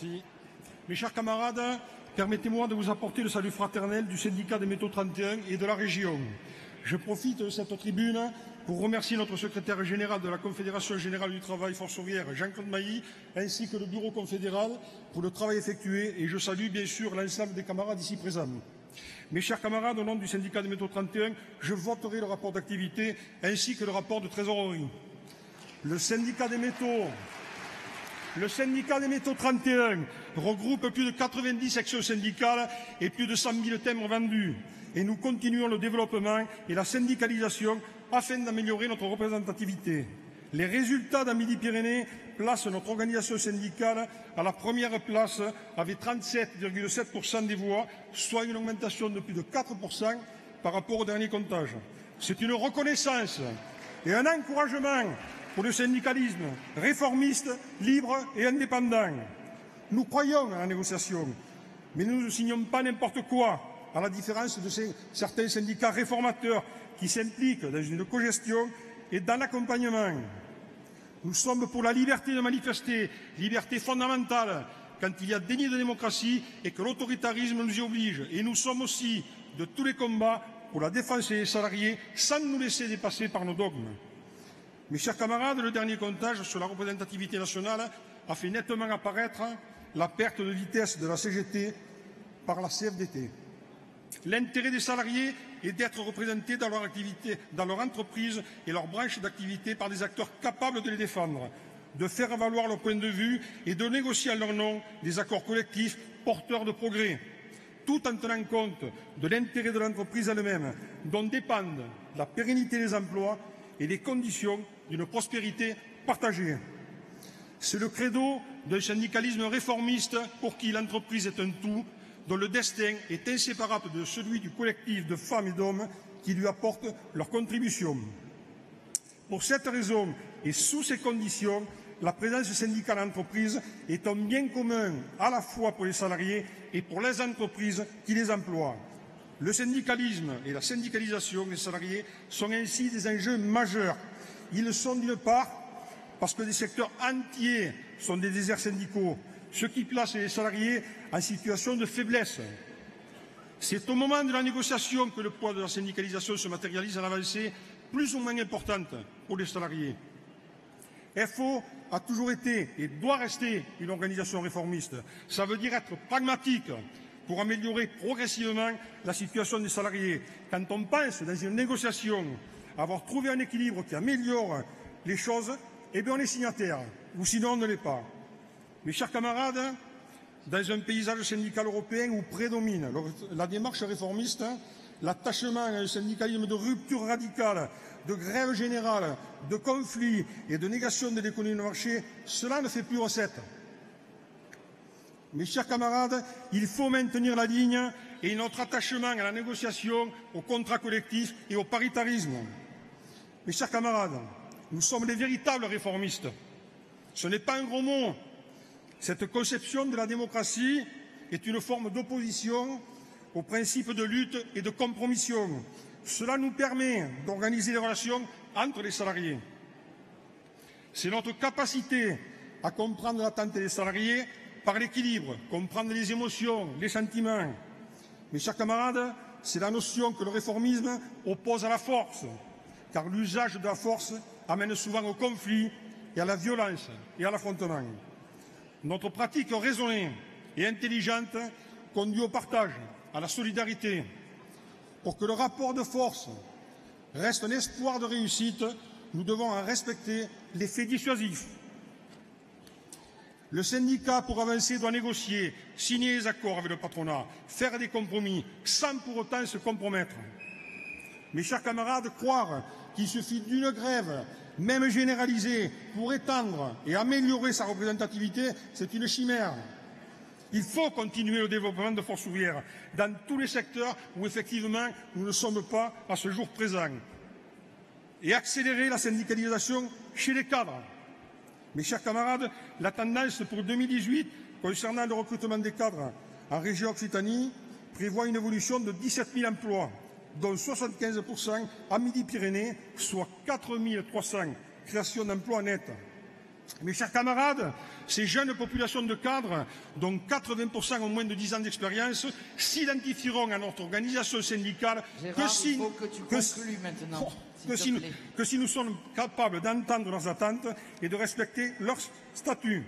Merci. Mes chers camarades, permettez-moi de vous apporter le salut fraternel du syndicat des métaux 31 et de la région. Je profite de cette tribune pour remercier notre secrétaire général de la Confédération générale du travail Force ouvrière, Jean-Claude Mailly, ainsi que le bureau confédéral pour le travail effectué, et je salue bien sûr l'ensemble des camarades ici présents. Mes chers camarades, au nom du syndicat des métaux 31, je voterai le rapport d'activité ainsi que le rapport de trésorerie. Le syndicat des métaux 31 regroupe plus de 90 sections syndicales et plus de 100 000 timbres vendus. Et nous continuons le développement et la syndicalisation afin d'améliorer notre représentativité. Les résultats dans Midi-Pyrénées placent notre organisation syndicale à la première place avec 37,7% des voix, soit une augmentation de plus de 4% par rapport au dernier comptage. C'est une reconnaissance et un encouragement pour le syndicalisme réformiste, libre et indépendant. Nous croyons à la négociation, mais nous ne signons pas n'importe quoi, à la différence de certains syndicats réformateurs qui s'impliquent dans une cogestion et dans l'accompagnement. Nous sommes pour la liberté de manifester, liberté fondamentale quand il y a déni de démocratie et que l'autoritarisme nous y oblige. Et nous sommes aussi de tous les combats pour la défense des salariés sans nous laisser dépasser par nos dogmes. Mes chers camarades, le dernier comptage sur la représentativité nationale a fait nettement apparaître la perte de vitesse de la CGT par la CFDT. L'intérêt des salariés est d'être représentés dans leur activité, dans leur entreprise et leur branche d'activité par des acteurs capables de les défendre, de faire valoir leur point de vue et de négocier à leur nom des accords collectifs porteurs de progrès, tout en tenant compte de l'intérêt de l'entreprise elle-même, dont dépendent la pérennité des emplois et les conditions d'une prospérité partagée. C'est le credo d'un syndicalisme réformiste pour qui l'entreprise est un tout, dont le destin est inséparable de celui du collectif de femmes et d'hommes qui lui apportent leur contribution. Pour cette raison et sous ces conditions, la présence syndicale en entreprise est un bien commun à la fois pour les salariés et pour les entreprises qui les emploient. Le syndicalisme et la syndicalisation des salariés sont ainsi des enjeux majeurs. Ils le sont d'une part parce que des secteurs entiers sont des déserts syndicaux, ce qui place les salariés en situation de faiblesse. C'est au moment de la négociation que le poids de la syndicalisation se matérialise en avancée plus ou moins importante pour les salariés. FO a toujours été et doit rester une organisation réformiste. Ça veut dire être pragmatique pour améliorer progressivement la situation des salariés. Quand on pense dans une négociation avoir trouvé un équilibre qui améliore les choses, eh bien on est signataire, ou sinon on ne l'est pas. Mes chers camarades, dans un paysage syndical européen où prédomine la démarche réformiste, l'attachement à un syndicalisme de rupture radicale, de grève générale, de conflit et de négation de l'économie de marché, cela ne fait plus recette. Mes chers camarades, il faut maintenir la ligne et notre attachement à la négociation, au contrat collectif et au paritarisme. Mes chers camarades, nous sommes les véritables réformistes. Ce n'est pas un gros mot. Cette conception de la démocratie est une forme d'opposition aux principes de lutte et de compromission. Cela nous permet d'organiser les relations entre les salariés. C'est notre capacité à comprendre l'attente des salariés par l'équilibre, comprendre les émotions, les sentiments. Mes chers camarades, c'est la notion que le réformisme oppose à la force, car l'usage de la force amène souvent au conflit et à la violence et à l'affrontement. Notre pratique raisonnée et intelligente conduit au partage, à la solidarité. Pour que le rapport de force reste un espoir de réussite, nous devons en respecter les faits dissuasifs. Le syndicat, pour avancer, doit négocier, signer des accords avec le patronat, faire des compromis, sans pour autant se compromettre. Mes chers camarades, croire qu'il suffit d'une grève, même généralisée, pour étendre et améliorer sa représentativité, c'est une chimère. Il faut continuer le développement de Force ouvrière dans tous les secteurs où effectivement nous ne sommes pas à ce jour présents et accélérer la syndicalisation chez les cadres. Mes chers camarades, la tendance pour 2018 concernant le recrutement des cadres en région Occitanie prévoit une évolution de 17 000 emplois, dont 75% à Midi-Pyrénées, soit 4 300 créations d'emplois nettes. Mes chers camarades, ces jeunes populations de cadres, dont 80% ont moins de 10 ans d'expérience, s'identifieront à notre organisation syndicale Gérard, il faut que tu conclues maintenant, que si nous sommes capables d'entendre leurs attentes et de respecter leur statut.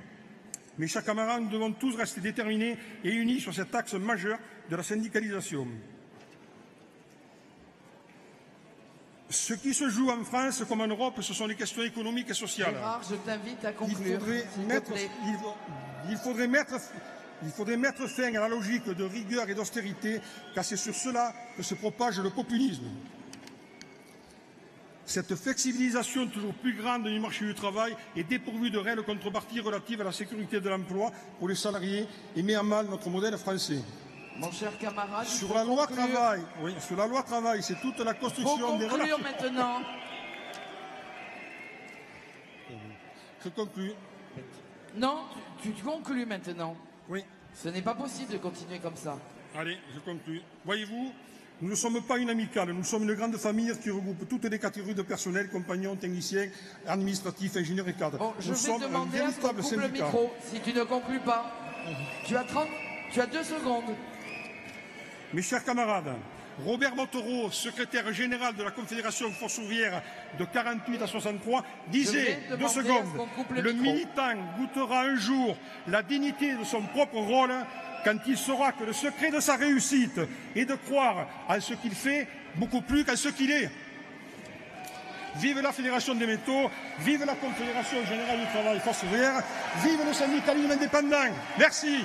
Mes chers camarades, nous devons tous rester déterminés et unis sur cet axe majeur de la syndicalisation. Ce qui se joue en France comme en Europe, ce sont les questions économiques et sociales. Gérard, je t'invite à conclure. Il faudrait mettre fin à la logique de rigueur et d'austérité, car c'est sur cela que se propage le populisme. Cette flexibilisation toujours plus grande du marché du travail est dépourvue de réelles contreparties relatives à la sécurité de l'emploi pour les salariés et met à mal notre modèle français. Mon cher camarade, sur la loi travail, c'est toute la construction des relations. Maintenant. Je conclus. Non, tu conclus maintenant. Oui. Ce n'est pas possible de continuer comme ça. Allez, je conclus. Voyez-vous, nous ne sommes pas une amicale, nous sommes une grande famille qui regroupe toutes les catégories de personnel, compagnons, techniciens, administratifs, ingénieurs et cadres. Bon, je nous vais sommes demander un à ce qu'on véritable coupe le syndicat. micro si tu ne conclus pas. Tu as 2 secondes. Mes chers camarades, Robert Bottero, secrétaire général de la Confédération Force ouvrière de 48 à 63, disait, 2 secondes, le militant goûtera un jour la dignité de son propre rôle quand il saura que le secret de sa réussite est de croire en ce qu'il fait beaucoup plus qu'en ce qu'il est. Vive la Fédération des métaux, vive la Confédération générale du travail Force ouvrière, vive le syndicalisme indépendant. Merci.